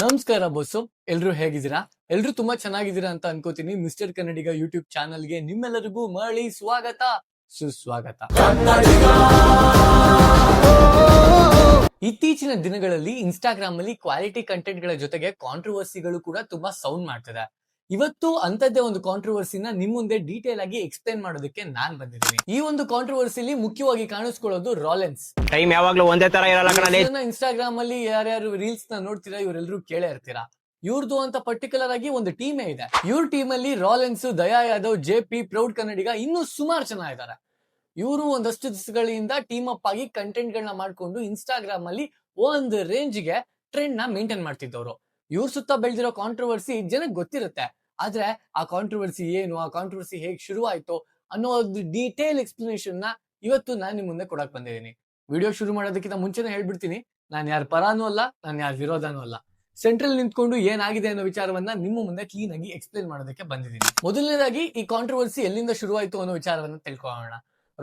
ನಮಸ್ಕಾರ ಬಸ್ಸು, ಎಲ್ರು ಹೇಗಿದ್ದೀರಾ? ಎಲ್ರು ತುಂಬಾ ಚೆನ್ನಾಗಿದ್ದೀರಾ ಅಂತ ಅನ್ಕೋತೀನಿ. ಮಿಸ್ಟರ್ ಕನ್ನಡಿಗ ಯೂಟ್ಯೂಬ್ ಚಾನಲ್ಗೆ ನಿಮ್ಮೆಲ್ಲರಿಗೂ ಮರಳಿ ಸ್ವಾಗತ, ಸುಸ್ವಾಗತ. ಇತ್ತೀಚಿನ ದಿನಗಳಲ್ಲಿ ಇನ್ಸ್ಟಾಗ್ರಾಮ್ ಅಲ್ಲಿ ಕ್ವಾಲಿಟಿ ಕಂಟೆಂಟ್ ಗಳ ಜೊತೆಗೆ ಕಾಂಟ್ರವರ್ಸಿಗಳು ಕೂಡ ತುಂಬಾ ಸೌಂಡ್ ಮಾಡ್ತಿದೆ. ಇವತ್ತು ಅಂತದ್ದೇ ಒಂದು ಕಾಂಟ್ರವರ್ಸಿನ ನಿಮ್ ಮುಂದೆ ಡೀಟೇಲ್ ಆಗಿ ಎಕ್ಸ್ಪ್ಲೇನ್ ಮಾಡೋದಕ್ಕೆ ನಾನ್ ಬಂದಿದ್ದೀನಿ. ಈ ಒಂದು ಕಾಂಟ್ರವರ್ಸಿಲಿ ಮುಖ್ಯವಾಗಿ ಕಾಣಿಸ್ಕೊಳ್ಳೋದು ರಾಲೆನ್ಸ್. ಟೈಮ್ ಯಾವಾಗ್ಲೂ ಒಂದೇ ತರ ಇರಲ್ಲ ಕಣಲೇ. ಇನ್ಸ್ಟಾಗ್ರಾಮ್ ಅಲ್ಲಿ ಯಾರ್ಯಾರು ರೀಲ್ಸ್ ನ ನೋಡ್ತೀರಾ ಇವರೆಲ್ಲರೂ ಕೇಳೇ ಇರ್ತೀರಾ. ಇವ್ರದ್ದು ಅಂತ ಪರ್ಟಿಕ್ಯುಲರ್ ಆಗಿ ಒಂದು ಟೀಮೇ ಇದೆ. ಇವ್ರ ಟೀಮ್ ಅಲ್ಲಿ ರಾಲೆನ್ಸ್, ದಯಾ ಯಾದವ್, JP, ಪ್ರೌಡ್ ಕನ್ನಡಿಗ ಇನ್ನೂ ಸುಮಾರು ಜನ ಇದ್ದಾರೆ. ಇವರು ಒಂದಷ್ಟು ದಿವಸಗಳಿಂದ ಟೀಮ್ ಅಪ್ ಆಗಿ ಕಂಟೆಂಟ್ ಗಳನ್ನ ಮಾಡ್ಕೊಂಡು ಇನ್ಸ್ಟಾಗ್ರಾಮ್ ಅಲ್ಲಿ ಒಂದು ರೇಂಜ್ ಗೆ ಟ್ರೆಂಡ್ ನ ಮೇಂಟೈನ್ ಮಾಡ್ತಿದ್ದವರು. ಇವ್ರ ಸುತ್ತ ಬೆಳೆದಿರೋ ಕಾಂಟ್ರವರ್ಸಿ ಜನಕ್ಕೆ ಗೊತ್ತಿರುತ್ತೆ. ಆದ್ರೆ ಆ ಕಾಂಟ್ರವರ್ಸಿ ಏನು, ಆ ಕಾಂಟ್ರವರ್ಸಿ ಹೇಗ್ ಶುರು ಆಯ್ತು ಅನ್ನೋ ಒಂದು ಡೀಟೇಲ್ ಎಕ್ಸ್ಪ್ಲನೇಷನ್ ನ ಇವತ್ತು ನಾನು ನಿಮ್ ಮುಂದೆ ಕೊಡಕ್ ಬಂದಿದ್ದೀನಿ. ವಿಡಿಯೋ ಶುರು ಮಾಡೋದಕ್ಕಿಂತ ಮುಂಚೆನೆ ಹೇಳ್ಬಿಡ್ತೀನಿ, ನಾನು ಯಾರ ಪರಾನೂ ಅಲ್ಲ, ನಾನು ಯಾರ ವಿರೋಧನೂ ಅಲ್ಲ. ಸೆಂಟ್ರಲ್ ನಿಂತ್ಕೊಂಡು ಏನಾಗಿದೆ ಅನ್ನೋ ವಿಚಾರವನ್ನ ನಿಮ್ಮ ಮುಂದೆ ಕ್ಲೀನ್ ಆಗಿ ಎಕ್ಸ್ಪ್ಲೇನ್ ಮಾಡೋದಕ್ಕೆ ಬಂದಿದ್ದೀನಿ. ಮೊದಲನೇದಾಗಿ ಈ ಕಾಂಟ್ರವರ್ಸಿ ಎಲ್ಲಿಂದ ಶುರುವಾಯ್ತು ಅನ್ನೋ ವಿಚಾರವನ್ನ ತಿಳ್ಕೊಳ್ಳೋಣ.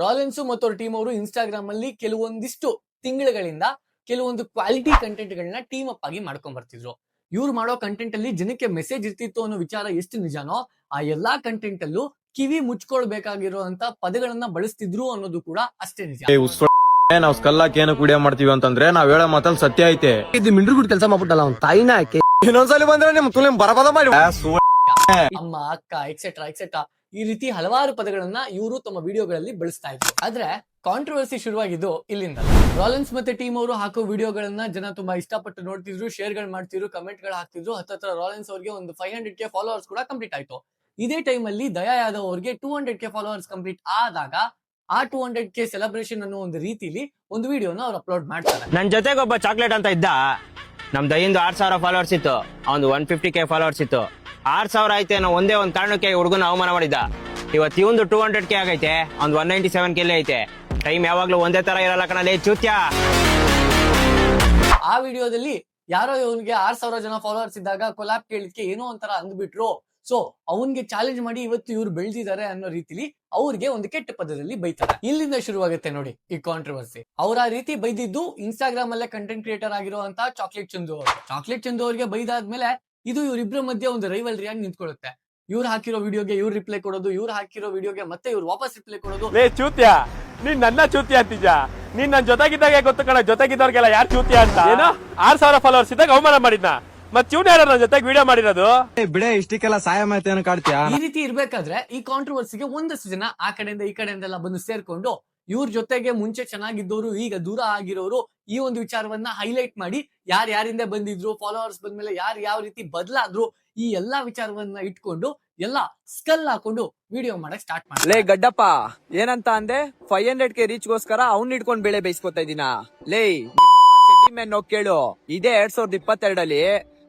ರಾಲೆನ್ಸ್ ಮತ್ತು ಅವ್ರ ಟೀಮ್ ಅವರು ಇನ್ಸ್ಟಾಗ್ರಾಮ್ ಅಲ್ಲಿ ಕೆಲವೊಂದಿಷ್ಟು ತಿಂಗಳುಗಳಿಂದ ಕೆಲವೊಂದು ಕ್ವಾಲಿಟಿ ಕಂಟೆಂಟ್ ಗಳನ್ನ ಟೀಮ್ ಅಪ್ ಆಗಿ ಮಾಡ್ಕೊಂಡ್ ಬರ್ತಿದ್ರು. ಇವ್ರು ಮಾಡೋ ಕಂಟೆಂಟ್ ಅಲ್ಲಿ ಜನಕ್ಕೆ ಮೆಸೇಜ್ ಇರ್ತಿತ್ತು ಅನ್ನೋ ವಿಚಾರ ಎಷ್ಟು ನಿಜಾನೋ, ಆ ಎಲ್ಲಾ ಕಂಟೆಂಟ್ ಅಲ್ಲೂ ಕಿವಿ ಮುಚ್ಕೊಳ್ಬೇಕಾಗಿರುವಂತ ಪದಗಳನ್ನ ಬಳಸ್ತಿದ್ರು ಅನ್ನೋದು ಕೂಡ ಅಷ್ಟೇ ನಿಜ. ನಾವ್ ಸ್ಕಲ್ಲಾಕ್ ಏನು ಕುಡಿಯೋ ಮಾಡ್ತೀವಿ ಅಂತಂದ್ರೆ ನಾವ್ ಹೇಳೋ ಮಾತಲ್ಲಿ ಸತ್ಯ ಐತೆ. ಇದು ಮಿಂಡ್ರು ಗುಡ್ ಕೆಲಸ ಮಾಡ್ಬಿಟ್ಟಲ್ಲ ಅವ್ನ ತಾಯಿನ ಹಾಕಿ ಇನ್ನೊಂದ್ಸಲಿ ಬಂದ್ರೆ ನಿಮ್ ತುಲೆ ಬರಬದ ಮಾಡಿ ಅಮ್ಮ, ಅಕ್ಕ, ಎಕ್ಸೆಟ್ರಾ ಎಕ್ಸೆಟ್ರಾ ಈ ರೀತಿ ಹಲವಾರು ಪದಗಳನ್ನ ಇವರು ತಮ್ಮ ವಿಡಿಯೋಗಳಲ್ಲಿ ಬಳಸ್ತಾ ಇದ್ರು. ಆದ್ರೆ ಕಾಂಟ್ರವರ್ಸಿ ಶುರುವಾಗಿದ್ದು ಇಲ್ಲಿಂದ. ರಾಲೆನ್ಸ್ ಮತ್ತೆ ಟೀಮ್ ಅವರು ಹಾಕೋ ವಿಡಿಯೋಗಳನ್ನ ಜನ ತುಂಬಾ ಇಷ್ಟಪಟ್ಟು ನೋಡ್ತಿದ್ರು, ಶೇರ್ ಗಳು ಮಾಡ್ತಿದ್ರು, ಕಮೆಂಟ್ ಗಳು ಹಾಕ್ತಿದ್ರು. ಹತ್ತತ್ರ ರಾಲೆನ್ಸ್ ಅವ್ರಿಗೆ ಒಂದು 500K ಫಾಲೋವರ್ಸ್ ಕೂಡ ಕಂಪ್ಲೀಟ್ ಆಯ್ತು. ಇದೇ ಟೈಮ್ ಅಲ್ಲಿ ದಯಾ ಯಾದವ್ ಅವ್ರಿಗೆ 200K ಫಾಲೋವರ್ಸ್ ಕಂಪ್ಲೀಟ್ ಆದಾಗ ಆ 200K ಸೆಲೆಬ್ರೇಷನ್ ಅನ್ನೋ ಒಂದು ರೀತಿಲಿ ಒಂದು ವಿಡಿಯೋನ ಅವ್ರು ಅಪ್ಲೋಡ್ ಮಾಡ್ತಾರೆ. ನನ್ ಜೊತೆಗೆ ಒಬ್ಬ ಚಾಕ್ಲೇಟ್ ಅಂತ ಇದ್ದ. ನಮ್ ದಯಿಂದ 6,000 ಫಾಲೋವರ್ಸ್ ಇತ್ತು, ಅವ್ನು 150K ಫಾಲೋವರ್ಸ್ ಇತ್ತು. 6,000 ಆಯ್ತೆ ಅನ್ನೋ ಒಂದೇ ಒಂದ್ ಕಾರಣಕ್ಕೆ ಹುಡುಗನ ಅವಮಾನ ಮಾಡಿದ್ದ. ಇವತ್ತು ಇವಂದು 200K ಆಗೈತೆ, ಅವ್ನು 197K ಐತೆ. ಟೈಮ್ ಯಾವಾಗ್ಲೂ ಒಂದೇ ತರ ಇರಲ್ಲ ಕಣಲೇ ಚೂತ್ಯ. ಆ ವಿಡಿಯೋದಲ್ಲಿ ಯಾರೋ ಇವನ್ಗೆ 6,000 ಜನ ಫಾಲೋವರ್ಸ್ ಇದ್ದಾಗ ಕೊಲಾಬ್ ಕೇಳಿದ್ಕೆ ಏನೋ ಒಂಥರ ಅಂದ್ಬಿಟ್ರು. ಸೊ ಅವನ್ಗೆ ಚಾಲೆಂಜ್ ಮಾಡಿ ಇವತ್ತು ಇವ್ರು ಬೆಳೆದಿದ್ದಾರೆ ಅನ್ನೋ ರೀತಿಲಿ ಅವ್ರಿಗೆ ಒಂದು ಕೆಟ್ಟ ಪದದಲ್ಲಿ ಬೈತಾರೆ. ಇಲ್ಲಿಂದ ಶುರುವಾಗುತ್ತೆ ನೋಡಿ ಈ ಕಾಂಟ್ರವರ್ಸಿ. ಅವ್ರ ಆ ರೀತಿ ಬೈದಿದ್ದು ಇನ್ಸ್ಟಾಗ್ರಾಮ್ ಅಲ್ಲೇ ಕಂಟೆಂಟ್ ಕ್ರಿಯೇಟರ್ ಆಗಿರುವಂತ ಚಾಕ್ಲೇಟ್ ಚಂದು ಅವರು. ಚಾಕ್ಲೇಟ್ ಚಂದು ಅವ್ರಿಗೆ ಬೈದಾದ್ಮೇಲೆ ಇದು ಇವರಿಬ್ಬರ ಮಧ್ಯೆ ಒಂದು ರೈವಲ್ರಿ ಆಗಿ ನಿಂತ್ಕೊಳ್ಳುತ್ತೆ. ಇವ್ರು ಹಾಕಿರೋ ವಿಡಿಯೋಗೆ ಇವ್ರು ರಿಪ್ಲೈ ಕೊಡೋದು, ಇವ್ರು ಹಾಕಿರೋ ವಿಡಿಯೋಗೆ ಮತ್ತೆ ಇವ್ರು ವಾಪಸ್ ರಿಪ್ಲೈ ಕೊಡೋದು. ಲೇ ಚೂತ್ಯ, ನೀನ್ ನನ್ನ ಚೂತ್ಯ ಅಂತಿದ್ಯಾ? ನೀನ್ ನನ್ ಜೊತೆಗಿದ್ದಾಗ ಗೊತ್ತು ಕಣ, ಜೊತೆಗಿದ್ದವ್ರಿಗೆಲ್ಲ ಯಾರು ಚೂತ್ಯ ಅಂತ. ಏನೋ 6,000 ಫಾಲೋವರ್ಸ್ ಇದ್ದಾಗ ಅವಮಾನ ಮಾಡಿದ್ನ. ಮತ್ ಇವ್ನ ಯಾರ ನನ್ನ ಜೊತೆಗೆ ವಿಡಿಯೋ ಮಾಡಿರೋದು? ಬಿಡೆ ಇಷ್ಟಕ್ಕೆಲ್ಲ ಸಹಾಯ ಮಾಡ್ತೇನೆ ಕಾಡ್ತೀಯಾ? ಈ ರೀತಿ ಇರ್ಬೇಕಾದ್ರೆ ಈ ಕಾಂಟ್ರವರ್ಸಿಗೆ ಒಂದಷ್ಟು ಜನ ಆ ಕಡೆಯಿಂದ ಈ ಕಡೆಯಿಂದೆಲ್ಲ ಬಂದು ಸೇರ್ಕೊಂಡು ಇವ್ರ ಜೊತೆಗೆ ಮುಂಚೆ ಚೆನ್ನಾಗಿದ್ದವರು ಈಗ ದೂರ ಆಗಿರೋರು ಈ ಒಂದು ವಿಚಾರವನ್ನ ಹೈಲೈಟ್ ಮಾಡಿ ಯಾರ್ಯಾರಿಂದ ಬಂದಿದ್ರು, ಫಾಲೋವರ್ಸ್ ಬಂದ್ಮೇಲೆ ಯಾರು ಯಾವ ರೀತಿ ಬದಲಾದ್ರು, ಈ ಎಲ್ಲಾ ವಿಚಾರವನ್ನ ಇಟ್ಕೊಂಡು ಎಲ್ಲ ಸ್ಕಲ್ ಹಾಕೊಂಡು ವಿಡಿಯೋ ಮಾಡಕ್ ಸ್ಟಾರ್ಟ್ ಮಾಡಿ. ಲೇ ಗಡ್ಡಪ್ಪ, ಏನಂತ ಅಂದೆ? 500K ರೀಚ್ ಗೋಸ್ಕರ ಅವ್ನ್ ಇಟ್ಕೊಂಡ್ ಬೆಳೆ ಬೇಯಿಸ್ಕೊತಾ ಇದೀನ. ಲೇ ಮೆನ್ ಹೋಗ್ ಕೇಳು, ಇದೇ 2022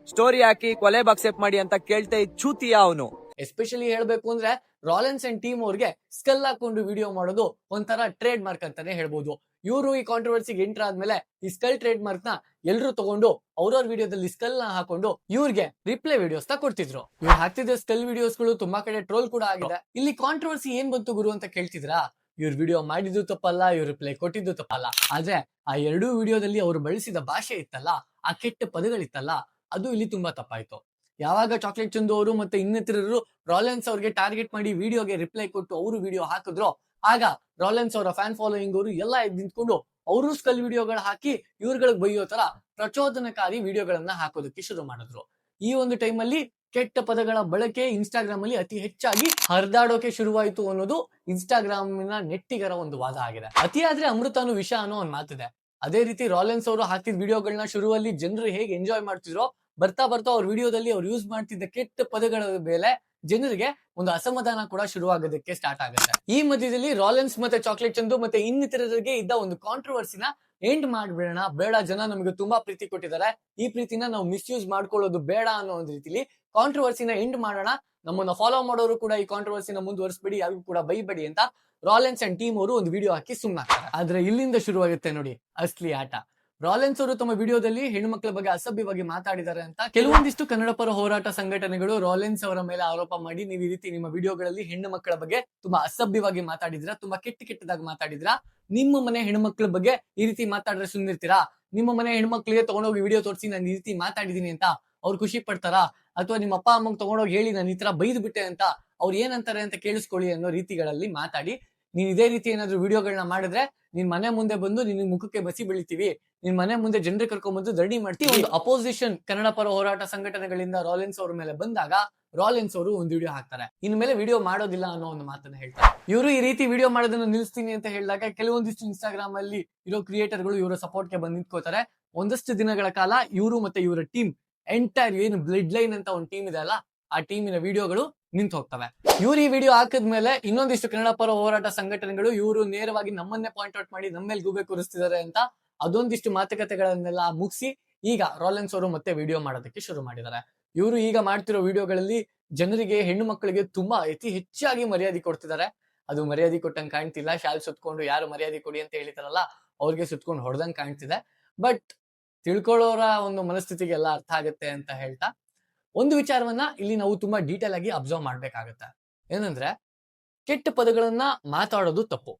ಸ್ಟೋರಿ ಹಾಕಿ ಕೊಲೆ ಅಕ್ಸೆಪ್ಟ್ ಮಾಡಿ ಅಂತ ಕೇಳ್ತಾ ಚೂತಿಯ ಅವನು. ಎಸ್ಪೆಷಲಿ ಹೇಳ್ಬೇಕು ಅಂದ್ರೆ ರಾಲೆನ್ಸ್ ಅಂಡ್ ಟೀಮ್ ಅವ್ರಿಗೆ ಸ್ಕಲ್ ಹಾಕೊಂಡು ವಿಡಿಯೋ ಮಾಡೋದು ಒಂಥರ ಟ್ರೇಡ್ ಮಾರ್ಕ್ ಅಂತಾನೆ ಹೇಳ್ಬೋದು. ಇವರು ಈ ಕಾಂಟ್ರವರ್ಸಿಗೆ ಎಂಟರ್ ಆದ್ಮೇಲೆ ಈ ಸ್ಕಲ್ ಟ್ರೇಡ್ ಮಾರ್ಕ್ ನ ಎಲ್ರು ತಗೊಂಡು ಅವ್ರವ್ರ ವಿಡಿಯೋದಲ್ಲಿ ಸ್ಕಲ್ ನ ಹಾಕೊಂಡು ಇವ್ರಿಗೆ ರಿಪ್ಲೈ ವಿಡಿಯೋಸ್ ನ ಕೊಡ್ತಿದ್ರು. ಇವ್ರು ಹಾಕ್ತಿದ್ದ ಸ್ಕಲ್ ವಿಡಿಯೋಸ್ ಗಳು ತುಂಬಾ ಕಡೆ ಟ್ರೋಲ್ ಕೂಡ ಆಗಿದೆ. ಇಲ್ಲಿ ಕಾಂಟ್ರವರ್ಸಿ ಏನ್ ಬಂತು ಗುರು ಅಂತ ಕೇಳ್ತಿದ್ರಾ? ಇವ್ರ ವಿಡಿಯೋ ಮಾಡಿದ್ದು ತಪ್ಪಲ್ಲ, ಇವ್ರ ರಿಪ್ಲೈ ಕೊಟ್ಟಿದ್ದು ತಪ್ಪಲ್ಲ. ಆದ್ರೆ ಆ ಎರಡೂ ವಿಡಿಯೋದಲ್ಲಿ ಅವ್ರು ಬಳಸಿದ ಭಾಷೆ ಇತ್ತಲ್ಲ, ಆ ಕೆಟ್ಟ ಪದಗಳಿತ್ತಲ್ಲ, ಅದು ಇಲ್ಲಿ ತುಂಬಾ ತಪ್ಪಾಯ್ತು. ಯಾವಾಗ ಚಾಕ್ಲೇಟ್ ಚಂದು ಅವರು ಮತ್ತೆ ಇನ್ನಿತರರು ರಾಲೆನ್ಸ್ ಅವ್ರಿಗೆ ಟಾರ್ಗೆಟ್ ಮಾಡಿ ವಿಡಿಯೋಗೆ ರಿಪ್ಲೈ ಕೊಟ್ಟು ಅವರು ವಿಡಿಯೋ ಹಾಕಿದ್ರು, ಆಗ ರಾಲೆನ್ಸ್ ಅವರ ಫ್ಯಾನ್ ಫಾಲೋಯಿಂಗ್ ಅವರು ಎಲ್ಲ ನಿಂತ್ಕೊಂಡು ಅವರು ಸ್ಕಲ್ ವಿಡಿಯೋಗಳು ಹಾಕಿ ಇವ್ರಗಳಿಗೆ ಬೈಯೋ ತರ ಪ್ರಚೋದನಕಾರಿ ವಿಡಿಯೋಗಳನ್ನ ಹಾಕೋದಕ್ಕೆ ಶುರು ಮಾಡಿದ್ರು. ಈ ಒಂದು ಟೈಮ್ ಅಲ್ಲಿ ಕೆಟ್ಟ ಪದಗಳ ಬಳಕೆ ಇನ್ಸ್ಟಾಗ್ರಾಮ್ ಅಲ್ಲಿ ಅತಿ ಹೆಚ್ಚಾಗಿ ಹರಿದಾಡೋಕೆ ಶುರುವಾಯಿತು ಅನ್ನೋದು ಇನ್ಸ್ಟಾಗ್ರಾಮ್ ನೆಟ್ಟಿಗರ ಒಂದು ವಾದ ಆಗಿದೆ. ಅತಿಯಾದ್ರೆ ಅಮೃತನು ವಿಷ ಅನ್ನೋ ಒಂದು ಮಾತಿದೆ. ಅದೇ ರೀತಿ ರಾಲೆನ್ಸ್ ಅವರು ಹಾಕಿದ ವಿಡಿಯೋಗಳನ್ನ ಶುರುವಲ್ಲಿ ಜನರು ಹೇಗೆ ಎಂಜಾಯ್ ಮಾಡ್ತಿದ್ರೋ, ಬರ್ತಾ ಬರ್ತಾ ಅವ್ರ ವಿಡಿಯೋದಲ್ಲಿ ಅವ್ರು ಯೂಸ್ ಮಾಡ್ತಿದ್ದ ಕೆಟ್ಟ ಪದಗಳ ಮೇಲೆ ಜನರಿಗೆ ಒಂದು ಅಸಮಾಧಾನ ಕೂಡ ಶುರುವಾಗೋದಕ್ಕೆ ಸ್ಟಾರ್ಟ್ ಆಗುತ್ತೆ. ಈ ಮಧ್ಯದಲ್ಲಿ ರಾಲೆನ್ಸ್ ಮತ್ತೆ ಚಾಕ್ಲೇಟ್ ಚಂದು ಮತ್ತೆ ಇನ್ನಿತರರಿಗೆ ಇದ್ದ ಒಂದು ಕಾಂಟ್ರವರ್ಸಿನ ಎಂಡ್ ಮಾಡ್ಬಿಡೋಣ, ಬೇಡ, ಜನ ನಮಗೆ ತುಂಬಾ ಪ್ರೀತಿ ಕೊಟ್ಟಿದ್ದಾರೆ, ಈ ಪ್ರೀತಿನ ನಾವು ಮಿಸ್ಯೂಸ್ ಮಾಡ್ಕೊಳ್ಳೋದು ಬೇಡ ಅನ್ನೋ ಒಂದು ರೀತಿಲಿ ಕಾಂಟ್ರವರ್ಸಿನ ಎಂಡ್ ಮಾಡೋಣ, ನಮ್ಮನ್ನ ಫಾಲೋ ಮಾಡೋರು ಕೂಡ ಈ ಕಾಂಟ್ರವರ್ಸಿನ ಮುಂದುವರಿಸಬೇಡಿ, ಯಾರಿಗೂ ಕೂಡ ಬೈಬೇಡಿ ಅಂತ ರಾಲೆನ್ಸ್ ಅಂಡ್ ಟೀಮ್ ಅವರು ಒಂದು ವಿಡಿಯೋ ಹಾಕಿ ಸುಮ್ಮನಾಗ್ತಾರೆ. ಆದ್ರೆ ಇಲ್ಲಿಂದ ಶುರುವಾಗುತ್ತೆ ನೋಡಿ ಅಸ್ಲಿ ಆಟ. ರಾಲೆನ್ಸ್ ಅವರು ತಮ್ಮ ವಿಡಿಯೋದಲ್ಲಿ ಹೆಣ್ಣುಮಕ್ಕಳ ಬಗ್ಗೆ ಅಸಭ್ಯವಾಗಿ ಮಾತಾಡಿದ್ದಾರೆ ಅಂತ ಕೆಲವೊಂದಿಷ್ಟು ಕನ್ನಡ ಪರ ಹೋರಾಟ ಸಂಘಟನೆಗಳು ರಾಲೆನ್ಸ್ ಅವರ ಮೇಲೆ ಆರೋಪ ಮಾಡಿ, ನೀವು ಈ ರೀತಿ ನಿಮ್ಮ ವಿಡಿಯೋಗಳಲ್ಲಿ ಹೆಣ್ಣು ಮಕ್ಕಳ ಬಗ್ಗೆ ತುಂಬಾ ಅಸಭ್ಯವಾಗಿ ಮಾತಾಡಿದ್ರ, ತುಂಬಾ ಕೆಟ್ಟದಾಗಿ ಮಾತಾಡಿದ್ರ, ನಿಮ್ಮ ಮನೆ ಹೆಣ್ಮಕ್ಳ ಬಗ್ಗೆ ಈ ರೀತಿ ಮಾತಾಡಿದ್ರೆ ಸುಮ್ಮನಿರ್ತೀರಾ? ನಿಮ್ಮ ಮನೆ ಹೆಣ್ಮಕ್ಳಿಗೆ ತಗೊಂಡೋಗಿ ವಿಡಿಯೋ ತೋರಿಸಿ ನಾನು ಈ ರೀತಿ ಮಾತಾಡಿದೀನಿ ಅಂತ ಅವ್ರು ಖುಷಿ ಪಡ್ತಾರಾ, ಅಥವಾ ನಿಮ್ಮ ಅಪ್ಪ ಅಮ್ಮಂಗ್ ತಗೊಂಡೋಗಿ ಹೇಳಿ ನಾನು ಈ ತರ ಬೈದ್ ಬಿಟ್ಟೆ ಅಂತ ಅವ್ರು ಏನಂತಾರೆ ಅಂತ ಕೇಳಿಸ್ಕೊಳ್ಳಿ ಅನ್ನೋ ರೀತಿಗಳಲ್ಲಿ ಮಾತಾಡಿ. ನೀನ್ ಇದೇ ರೀತಿ ಏನಾದ್ರು ವಿಡಿಯೋಗಳನ್ನ ಮಾಡಿದ್ರೆ ನಿನ್ ಮನೆ ಮುಂದೆ ಬಂದು ನಿನ್ ಮುಖಕ್ಕೆ ಬಸಿ ಬೆಳಿತೀವಿ, ನಿನ್ ಮನೆ ಮುಂದೆ ಜನರಿಗೆ ಕರ್ಕೊಂಡ್ಬಂದು ಧರಣಿ ಮಾಡ್ತೀವಿ. ಒಂದು ಅಪೋಸಿಷನ್ ಕನ್ನಡ ಪರ ಹೋರಾಟ ಸಂಘಟನೆಗಳಿಂದ ರಾಲೆನ್ಸ್ ಅವ್ರ ಮೇಲೆ ಬಂದಾಗ ರಾಲೆನ್ಸ್ ಅವರು ಒಂದು ವಿಡಿಯೋ ಹಾಕ್ತಾರೆ, ಇನ್ ಮೇಲೆ ವಿಡಿಯೋ ಮಾಡೋದಿಲ್ಲ ಅನ್ನೋ ಒಂದು ಮಾತನ್ನ ಹೇಳ್ತಾರೆ. ಇವರು ಈ ರೀತಿ ವಿಡಿಯೋ ಮಾಡೋದನ್ನ ನಿಲ್ಲಿಸ್ತೀನಿ ಅಂತ ಹೇಳಿದಾಗ ಕೆಲವೊಂದಿಷ್ಟು ಇನ್ಸ್ಟಾಗ್ರಾಮ್ ಅಲ್ಲಿ ಇರೋ ಕ್ರಿಯೇಟರ್ಗಳು ಇವರ ಸಪೋರ್ಟ್ ಗೆ ಬಂದು ನಿಂತ್ಕೋತಾರೆ. ಒಂದಷ್ಟು ದಿನಗಳ ಕಾಲ ಇವರು ಮತ್ತೆ ಇವರ ಟೀಮ್ ಎಂಟೈರ್ ಏನು ಬ್ಲಡ್ ಲೈನ್ ಅಂತ ಒಂದು ಟೀಮ್ ಇದೆ ಅಲ್ಲ, ಆ ಟೀಮಿನ ವಿಡಿಯೋಗಳು ನಿಂತು ಹೋಗ್ತವೆ. ಇವ್ರು ಈ ವಿಡಿಯೋ ಹಾಕಿದ್ಮೇಲೆ ಇನ್ನೊಂದಿಷ್ಟು ಕನ್ನಡ ಪರ ಹೋರಾಟ ಸಂಘಟನೆಗಳು ಇವರು ನೇರವಾಗಿ ನಮ್ಮನ್ನೇ ಪಾಯಿಂಟ್ ಔಟ್ ಮಾಡಿ ನಮ್ಮ ಮೇಲೆ ಗೂಬೆ ಕೂರಿಸ್ತಿದ್ದಾರೆ ಅಂತ ಅದೊಂದಿಷ್ಟು ಮಾತುಕತೆಗಳನ್ನೆಲ್ಲ ಮುಗಿಸಿ ಈಗ ರಾಲೆನ್ಸ್ ಅವರು ಮತ್ತೆ ವಿಡಿಯೋ ಮಾಡೋದಕ್ಕೆ ಶುರು ಮಾಡಿದ್ದಾರೆ. ಇವರು ಈಗ ಮಾಡ್ತಿರೋ ವಿಡಿಯೋಗಳಲ್ಲಿ ಜನರಿಗೆ, ಹೆಣ್ಣು ಮಕ್ಕಳಿಗೆ ತುಂಬಾ ಅತಿ ಹೆಚ್ಚಾಗಿ ಮರ್ಯಾದೆ ಕೊಡ್ತಿದ್ದಾರೆ. ಅದು ಮರ್ಯಾದೆ ಕೊಟ್ಟಂಗೆ ಕಾಣ್ತಿಲ್ಲ. ಶಾಲ್ ಸುತ್ಕೊಂಡು ಯಾರು ಮರ್ಯಾದೆ ಕೊಡಿ ಅಂತ ಹೇಳಿದಾರಲ್ಲ ಅವ್ರಿಗೆ ಸುತ್ಕೊಂಡು ಹೊಡೆದಂಗ್ ಕಾಣ್ತಿದೆ. ಬಟ್ ತಿಳ್ಕೊಳ್ಳೋರ ಒಂದು ಮನಸ್ಥಿತಿಗೆ ಎಲ್ಲ ಅರ್ಥ ಆಗುತ್ತೆ ಅಂತ ಹೇಳ್ತಾ ಒಂದು ವಿಚಾರವನ್ನ ಇಲ್ಲಿ ನಾವು ತುಂಬಾ ಡೀಟೇಲ್ ಆಗಿ ಅಬ್ಸರ್ವ್ ಮಾಡ್ಬೇಕಾಗತ್ತೆ. ಏನಂದ್ರೆ ಕೆಟ್ಟ ಪದಗಳನ್ನ ಮಾತಾಡೋದು ತಪ್ಪು,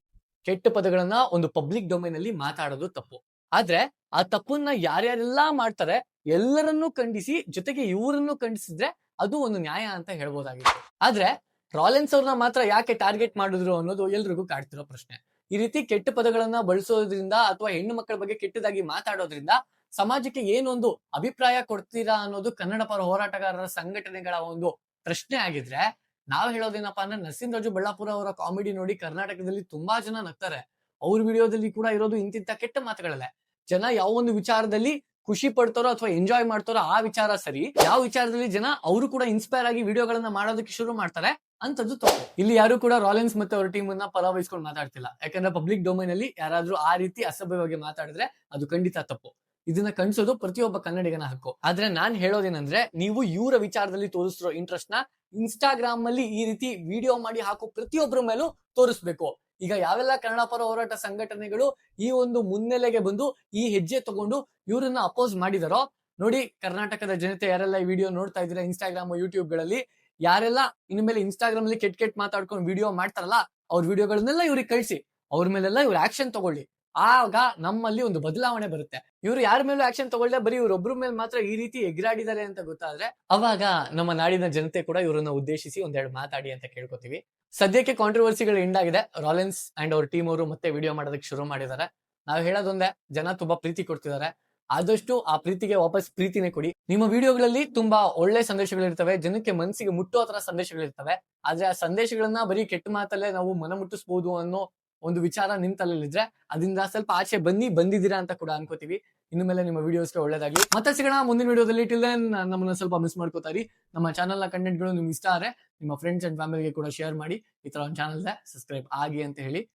ಕೆಟ್ಟ ಪದಗಳನ್ನ ಒಂದು ಪಬ್ಲಿಕ್ ಡೊಮೈನ್ ಅಲ್ಲಿ ಮಾತಾಡೋದು ತಪ್ಪು. ಆದ್ರೆ ಆ ತಪ್ಪನ್ನ ಯಾರ್ಯಾರೆಲ್ಲಾ ಮಾಡ್ತಾರೆ ಎಲ್ಲರನ್ನೂ ಖಂಡಿಸಿ ಜೊತೆಗೆ ಇವರನ್ನು ಖಂಡಿಸಿದ್ರೆ ಅದು ಒಂದು ನ್ಯಾಯ ಅಂತ ಹೇಳ್ಬೋದಾಗಿತ್ತು. ಆದ್ರೆ ರಾಲೆನ್ಸ್ ಅವ್ರನ್ನ ಮಾತ್ರ ಯಾಕೆ ಟಾರ್ಗೆಟ್ ಮಾಡಿದ್ರು ಅನ್ನೋದು ಎಲ್ರಿಗೂ ಕಾಡ್ತಿರೋ ಪ್ರಶ್ನೆ. ಈ ರೀತಿ ಕೆಟ್ಟ ಪದಗಳನ್ನ ಬಳಸೋದ್ರಿಂದ ಅಥವಾ ಹೆಣ್ಣು ಮಕ್ಕಳ ಬಗ್ಗೆ ಕೆಟ್ಟದಾಗಿ ಮಾತಾಡೋದ್ರಿಂದ ಸಮಾಜಕ್ಕೆ ಏನೊಂದು ಅಭಿಪ್ರಾಯ ಕೊಡ್ತೀರಾ ಅನ್ನೋದು ಕನ್ನಡ ಪರ ಹೋರಾಟಗಾರರ ಸಂಘಟನೆಗಳ ಒಂದು ಪ್ರಶ್ನೆ ಆಗಿದ್ರೆ, ನಾವ್ ಹೇಳೋದೇನಪ್ಪಾ ಅಂದ್ರೆ ನರಸಿಂಹರಾಜು ಬಳ್ಳಾಪುರ ಅವರ ಕಾಮಿಡಿ ನೋಡಿ ಕರ್ನಾಟಕದಲ್ಲಿ ತುಂಬಾ ಜನ ನಗ್ತಾರೆ. ಅವ್ರ ವಿಡಿಯೋದಲ್ಲಿ ಕೂಡ ಇರೋದು ಇಂತಿಂತ ಕೆಟ್ಟ ಮಾತುಗಳಲ್ಲೇ. ಜನ ಯಾವ ಒಂದು ವಿಚಾರದಲ್ಲಿ ಖುಷಿ ಪಡ್ತಾರೋ ಅಥವಾ ಎಂಜಾಯ್ ಮಾಡ್ತಾರೋ ಆ ವಿಚಾರ ಸರಿ, ಯಾವ ವಿಚಾರದಲ್ಲಿ ಜನ ಅವರು ಕೂಡ ಇನ್ಸ್ಪೈರ್ ಆಗಿ ವಿಡಿಯೋಗಳನ್ನ ಮಾಡೋದಕ್ಕೆ ಶುರು ಮಾಡ್ತಾರೆ ಅಂತದ್ದು ತಪ್ಪು. ಇಲ್ಲಿ ಯಾರು ಕೂಡ ರಾಲೆನ್ಸ್ ಮತ್ತೆ ಅವ್ರ ಟೀಮ್ ಅನ್ನ ಪರ ವಹಿಸ್ಕೊಂಡು ಮಾತಾಡ್ತಿಲ್ಲ. ಯಾಕಂದ್ರೆ ಪಬ್ಲಿಕ್ ಡೊಮೈನ್ ಅಲ್ಲಿ ಯಾರಾದ್ರೂ ಆ ರೀತಿ ಅಸಭ್ಯವಾಗಿ ಮಾತಾಡಿದ್ರೆ ಅದು ಖಂಡಿತ ತಪ್ಪು. ಇದನ್ನ ಕಣ್ಸೋದು ಪ್ರತಿಯೊಬ್ಬ ಕನ್ನಡಿಗನ ಹಕ್ಕು. ಆದ್ರೆ ನಾನ್ ಹೇಳೋದೇನಂದ್ರೆ, ನೀವು ಇವರ ವಿಚಾರದಲ್ಲಿ ತೋರಿಸಿರೋ ಇಂಟ್ರೆಸ್ಟ್ ನ ಇನ್ಸ್ಟಾಗ್ರಾಮ್ ಅಲ್ಲಿ ಈ ರೀತಿ ವಿಡಿಯೋ ಮಾಡಿ ಹಾಕೋ ಪ್ರತಿಯೊಬ್ಬರ ಮೇಲೂ ತೋರಿಸ್ಬೇಕು. ಈಗ ಯಾವೆಲ್ಲ ಕನ್ನಡ ಪರ ಹೋರಾಟ ಸಂಘಟನೆಗಳು ಈ ಒಂದು ಮುನ್ನೆಲೆಗೆ ಬಂದು ಈ ಹೆಜ್ಜೆ ತಗೊಂಡು ಇವರನ್ನ ಅಪೋಸ್ ಮಾಡಿದಾರೋ ನೋಡಿ, ಕರ್ನಾಟಕದ ಜನತೆ ಯಾರೆಲ್ಲ ಈ ವಿಡಿಯೋ ನೋಡ್ತಾ ಇದ್ರೆ ಇನ್ಸ್ಟಾಗ್ರಾಮ್ ಯೂಟ್ಯೂಬ್ ಗಳಲ್ಲಿ, ಯಾರೆಲ್ಲ ಇನ್ಮೇಲೆ ಇನ್ಸ್ಟಾಗ್ರಾಮ್ ಅಲ್ಲಿ ಕೆಟ್ಟ ಮಾತಾಡ್ಕೊಂಡು ವಿಡಿಯೋ ಮಾಡ್ತಾರಲ್ಲ ಅವ್ರ ವಿಡಿಯೋಗಳನ್ನೆಲ್ಲ ಇವ್ರಿಗೆ ಕಳಿಸಿ, ಅವ್ರ ಮೇಲೆಲ್ಲ ಇವ್ರ ಆಕ್ಷನ್ ತಗೊಳ್ಳಿ. ಆಗ ನಮ್ಮಲ್ಲಿ ಒಂದು ಬದಲಾವಣೆ ಬರುತ್ತೆ. ಇವ್ರು ಯಾರ ಮೇಲೂ ಆಕ್ಷನ್ ತಗೊಳ್ಳೆ ಬರೀ ಇವ್ರೊಬ್ರ ಮೇಲೆ ಮಾತ್ರ ಈ ರೀತಿ ಎಗ್ರಾಡಿದ್ದಾರೆ ಅಂತ ಗೊತ್ತಾದ್ರೆ ಅವಾಗ ನಮ್ಮ ನಾಡಿನ ಜನತೆ ಕೂಡ ಇವ್ರನ್ನ ಉದ್ದೇಶಿಸಿ ಒಂದೆರಡು ಮಾತಾಡಿ ಅಂತ ಕೇಳ್ಕೊತೀವಿ. ಸದ್ಯಕ್ಕೆ ಕಾಂಟ್ರವರ್ಸಿಗಳು ಎಂಡ್ ಆಗಿದೆ. ರಾಲೆನ್ಸ್ ಅಂಡ್ ಅವ್ರ ಟೀಮ್ ಅವರು ಮತ್ತೆ ವಿಡಿಯೋ ಮಾಡೋದಕ್ಕೆ ಶುರು ಮಾಡಿದ್ದಾರೆ. ನಾವು ಹೇಳೋದೊಂದೇ, ಜನ ತುಂಬಾ ಪ್ರೀತಿ ಕೊಡ್ತಿದ್ದಾರೆ. ಆದಷ್ಟು ಆ ಪ್ರೀತಿಗೆ ವಾಪಸ್ ಪ್ರೀತಿನೇ ಕೊಡಿ. ನಿಮ್ಮ ವಿಡಿಯೋಗಳಲ್ಲಿ ತುಂಬಾ ಒಳ್ಳೆ ಸಂದೇಶಗಳಿರ್ತವೆ, ಜನಕ್ಕೆ ಮನಸ್ಸಿಗೆ ಮುಟ್ಟೋ ತರ ಸಂದೇಶಗಳಿರ್ತವೆ. ಆದ್ರೆ ಆ ಸಂದೇಶಗಳನ್ನ ಬರೀ ಕೆಟ್ಟ ಮಾತಲ್ಲೇ ನಾವು ಮನ ಮುಟ್ಟಿಸಬಹುದು ಅನ್ನೋ ಒಂದು ವಿಚಾರ ನಿಮ್ ತಲೆಯಲ್ಲಿದ್ರೆ ಅದರಿಂದ ಸ್ವಲ್ಪ ಆಚೆ ಬಂದಿದ್ದೀರಾ ಅಂತ ಕೂಡ ಅನ್ಕೋತೀವಿ. ಇನ್ನು ಮೇಲೆ ನಿಮ್ಮ ವಿಡಿಯೋಸ್ಗೆ ಒಳ್ಳೇದಾಗ್ಲಿ. ಮತ್ತೆ ಸಿಗೋಣ ಮುಂದಿನ ವಿಡಿಯೋದಲ್ಲಿ. ಟಿಲ್ ದೆನ್ ನಮ್ಮನ್ನ ಸ್ವಲ್ಪ ಮಿಸ್ ಮಾಡ್ಕೋತಾರಿ. ನಮ್ಮ ಚಾನಲ್ ನ ಕಂಟೆಂಟ್ ಗಳು ನಿಮ್ಗೆ ಇಷ್ಟ ಆದ್ರೆ ನಿಮ್ಮ ಫ್ರೆಂಡ್ಸ್ ಅಂಡ್ ಫ್ಯಾಮಿಲಿಗೆ ಕೂಡ ಶೇರ್ ಮಾಡಿ. ಈ ತರ ಒಂದು ಚಾನಲ್ ಇದೆ, ಸಬ್ಸ್ಕ್ರೈಬ್ ಆಗಿ ಅಂತ ಹೇಳಿ